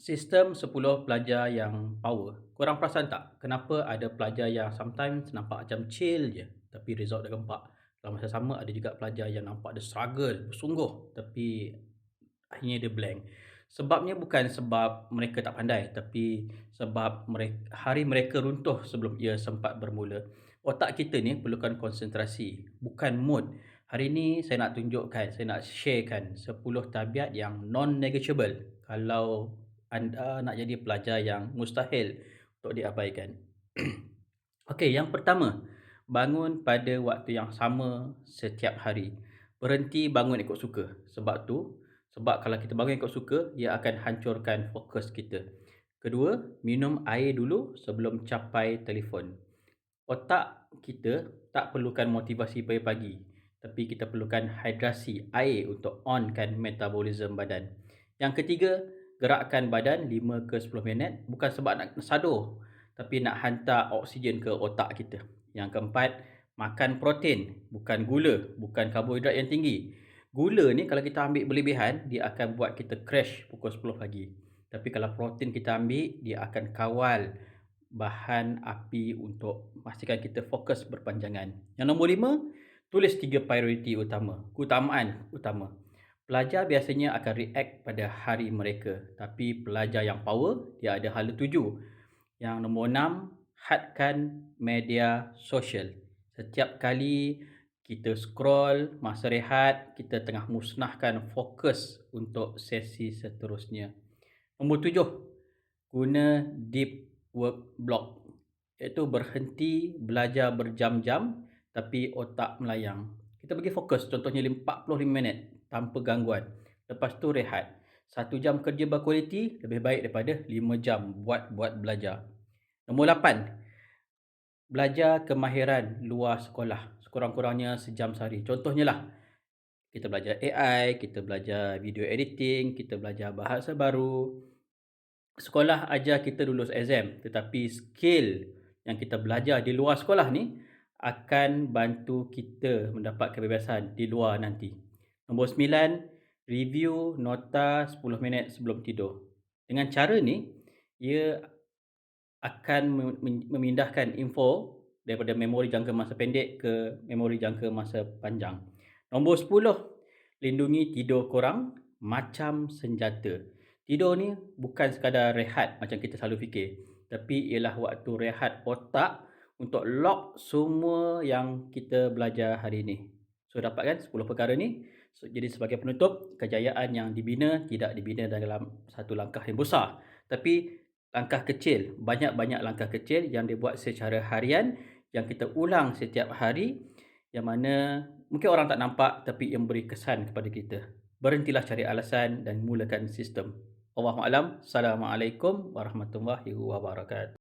Sistem 10 pelajar yang power. Korang perasan tak, kenapa ada pelajar yang sometimes nampak macam chill je, tapi result dia gempak. Dalam masa sama ada juga pelajar yang nampak dia struggle, bersungguh, tapi akhirnya dia blank. Sebabnya bukan sebab mereka tak pandai, tapi sebab hari mereka runtuh sebelum ia sempat bermula. Otak kita ni perlukan konsentrasi, bukan mood. Hari ni saya nak tunjukkan, saya nak sharekan 10 tabiat yang non-negotiable kalau anda nak jadi pelajar yang mustahil untuk diabaikan. Okey, yang pertama, bangun pada waktu yang sama setiap hari. Berhenti bangun ikut suka. Sebab kalau kita bangun ikut suka, ia akan hancurkan fokus kita. Kedua, minum air dulu sebelum capai telefon. Otak kita tak perlukan motivasi pagi-pagi, tapi kita perlukan hidrasi air untuk onkan metabolism badan. Yang ketiga, gerakkan badan 5 ke 10 minit bukan sebab nak sadur, tapi nak hantar oksigen ke otak kita. Yang keempat, makan protein, bukan gula, bukan karbohidrat yang tinggi. Gula ni kalau kita ambil berlebihan, dia akan buat kita crash pukul 10 pagi. Tapi kalau protein kita ambil, dia akan kawal bahan api untuk memastikan kita fokus berpanjangan. Yang nombor 5, tulis 3 prioriti utama, keutamaan utama. Pelajar biasanya akan react pada hari mereka, tapi pelajar yang power, dia ada hala tuju. Yang nombor 6, hadkan media sosial. Setiap kali kita scroll, masa rehat, kita tengah musnahkan fokus untuk sesi seterusnya. Nombor 7, guna deep work block, iaitu berhenti belajar berjam-jam tapi otak melayang. Kita bagi fokus, contohnya 45 minit tanpa gangguan. Lepas tu rehat. 1 jam kerja berkualiti lebih baik daripada 5 jam buat belajar. Nombor 8, belajar kemahiran luar sekolah. Sekurang-kurangnya sejam sehari. Contohnya lah, kita belajar AI, kita belajar video editing, kita belajar bahasa baru. Sekolah ajar kita lulus exam, tetapi skill yang kita belajar di luar sekolah ni akan bantu kita mendapat kebebasan di luar nanti. Nombor 9, review nota 10 minit sebelum tidur. Dengan cara ni, ia akan memindahkan info daripada memori jangka masa pendek ke memori jangka masa panjang. Nombor 10, lindungi tidur korang macam senjata. Tidur ni bukan sekadar rehat macam kita selalu fikir, tapi ialah waktu rehat otak untuk lock semua yang kita belajar hari ini. So dapatkan 10 perkara ni. So, jadi sebagai penutup, kejayaan yang dibina tidak dibina dalam satu langkah yang besar, tapi langkah kecil, banyak-banyak langkah kecil yang dibuat secara harian, yang kita ulang setiap hari, yang mana mungkin orang tak nampak tapi yang beri kesan kepada kita. Berhentilah cari alasan dan mulakan sistem. Wallahualam. Assalamualaikum warahmatullahi wabarakatuh.